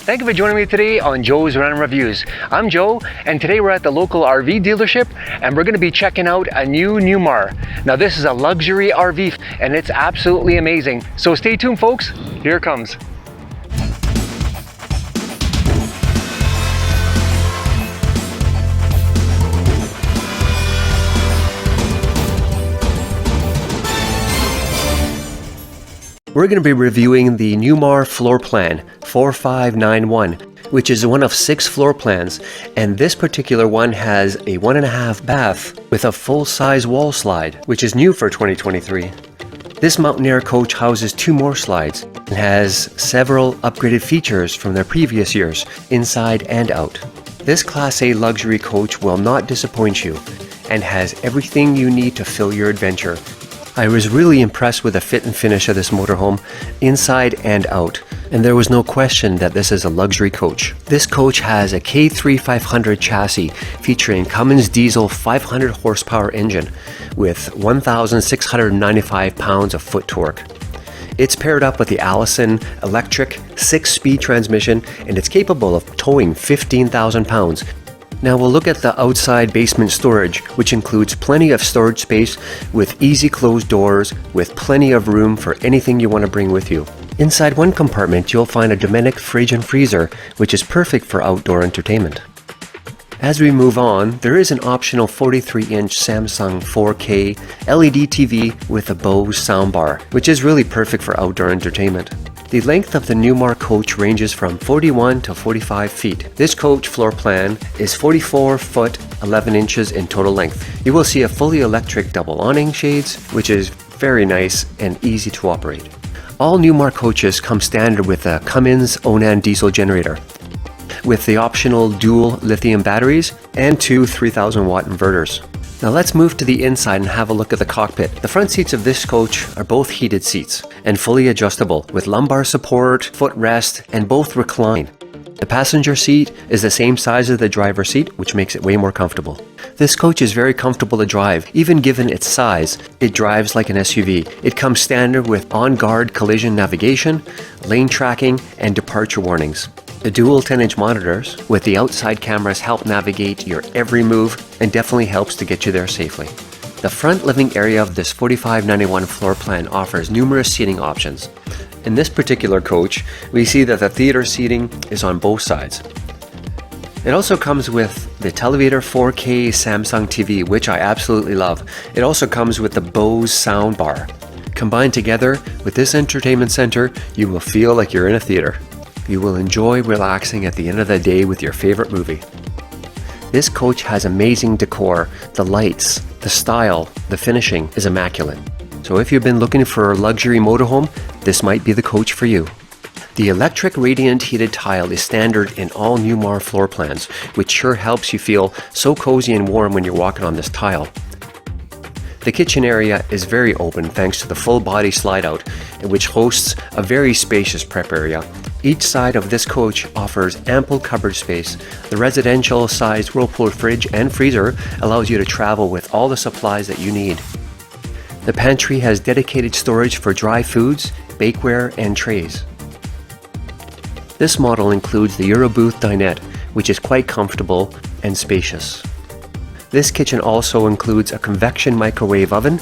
Thank you for joining me today on Joe's Random Reviews. I'm Joe, and today we're at the local RV dealership, and we're going to be checking out a new Newmar. Now this is a luxury RV, and it's absolutely amazing. So stay tuned, folks. Here it comes. We're going to be reviewing the Newmar floor plan 4591, which is one of 6 floor plans, and this particular one has a 1.5 bath with a full-size wall slide, which is new for 2023. This Mountain Aire Coach houses 2 more slides and has several upgraded features from their previous years, inside and out. This Class A luxury coach will not disappoint you and has everything you need to fill your adventure. I was really impressed with the fit and finish of this motorhome, inside and out, and there was no question that this is a luxury coach. This coach has a K3 500 chassis featuring Cummins diesel 500 horsepower engine with 1,695 pounds of foot torque. It's paired up with the Allison electric 6-speed transmission, and it's capable of towing 15,000 pounds. Now we'll look at the outside basement storage, which includes plenty of storage space with easy closed doors with plenty of room for anything you want to bring with you. Inside one compartment you'll find a Dominic fridge and freezer, which is perfect for outdoor entertainment. As we move on, there is an optional 43-inch Samsung 4K LED TV with a Bose soundbar, which is really perfect for outdoor entertainment. The length of the Newmar coach ranges from 41 to 45 feet. This coach floor plan is 44 foot 11 inches in total length. You will see a fully electric double awning shades, which is very nice and easy to operate. All Newmar coaches come standard with a Cummins Onan diesel generator, with the optional dual lithium batteries and 2 3,000 watt inverters. Now let's move to the inside and have a look at the cockpit. The front seats of this coach are both heated seats and fully adjustable with lumbar support, footrest, and both recline. The passenger seat is the same size as the driver's seat, which makes it way more comfortable. This coach is very comfortable to drive, even given its size. It drives like an SUV. It comes standard with on-guard collision navigation, lane tracking, and departure warnings. The dual 10-inch monitors with the outside cameras help navigate your every move and definitely helps to get you there safely. The front living area of this 4591 floor plan offers numerous seating options. In this particular coach, we see that the theater seating is on both sides. It also comes with the Televator 4K Samsung TV, which I absolutely love. It also comes with the Bose soundbar. Combined together with this entertainment center, you will feel like you're in a theater. You will enjoy relaxing at the end of the day with your favorite movie. This coach has amazing decor. The lights, the style, the finishing is immaculate. So if you've been looking for a luxury motorhome, this might be the coach for you. The electric radiant heated tile is standard in all Newmar floor plans, which sure helps you feel so cozy and warm when you're walking on this tile. The kitchen area is very open thanks to the full body slide out, which hosts a very spacious prep area. Each side of this coach offers ample cupboard space. The residential sized Whirlpool fridge and freezer allows you to travel with all the supplies that you need. The pantry has dedicated storage for dry foods, bakeware, and trays. This model includes the Eurobooth dinette, which is quite comfortable and spacious. This kitchen also includes a convection microwave oven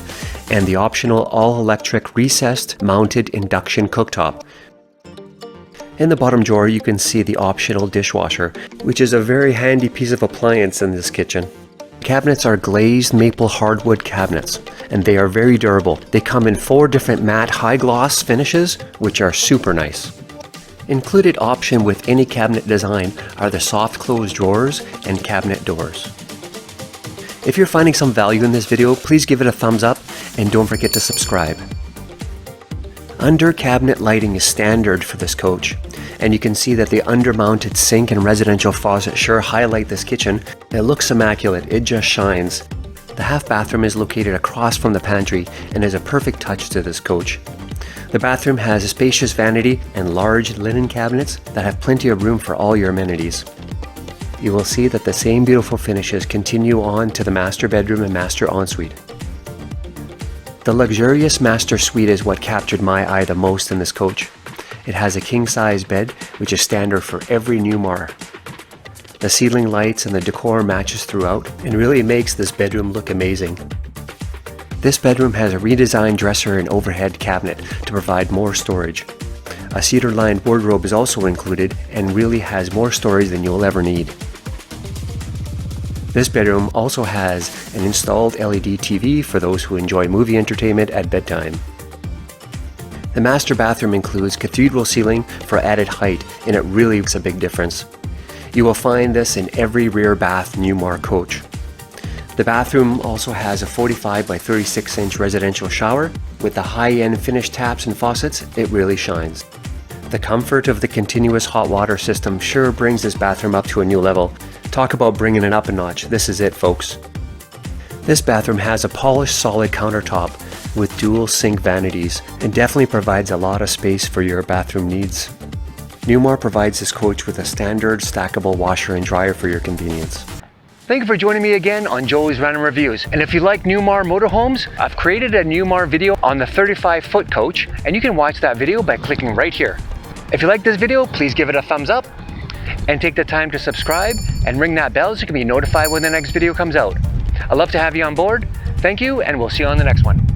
and the optional all-electric recessed mounted induction cooktop. In the bottom drawer you can see the optional dishwasher, which is a very handy piece of appliance in this kitchen. Cabinets are glazed maple hardwood cabinets, and they are very durable. They come in 4 different matte high gloss finishes, which are super nice. Included option with any cabinet design are the soft close drawers and cabinet doors. If you're finding some value in this video, please give it a thumbs up and don't forget to subscribe. Under cabinet lighting is standard for this coach, and you can see that the under-mounted sink and residential faucet sure highlight this kitchen. It looks immaculate, it just shines. The half bathroom is located across from the pantry and is a perfect touch to this coach. The bathroom has a spacious vanity and large linen cabinets that have plenty of room for all your amenities. You will see that the same beautiful finishes continue on to the master bedroom and master ensuite. The luxurious master suite is what captured my eye the most in this coach. It has a king-size bed, which is standard for every Newmar. The ceiling lights and the decor matches throughout and really makes this bedroom look amazing. This bedroom has a redesigned dresser and overhead cabinet to provide more storage. A cedar-lined wardrobe is also included and really has more storage than you'll ever need. This bedroom also has an installed LED TV for those who enjoy movie entertainment at bedtime. The master bathroom includes cathedral ceiling for added height, and it really makes a big difference. You will find this in every rear bath Newmar coach. The bathroom also has a 45 by 36 inch residential shower. With the high-end finished taps and faucets, it really shines. The comfort of the continuous hot water system sure brings this bathroom up to a new level. Talk about bringing it up a notch. This is it, folks. This bathroom has a polished solid countertop with dual sink vanities and definitely provides a lot of space for your bathroom needs. Newmar provides this coach with a standard stackable washer and dryer for your convenience. Thank you for joining me again on Joey's Random Reviews. And if you like Newmar Motorhomes, I've created a Newmar video on the 35-foot coach, and you can watch that video by clicking right here. If you like this video, please give it a thumbs up and take the time to subscribe and ring that bell so you can be notified when the next video comes out. I'd love to have you on board. Thank you, and we'll see you on the next one.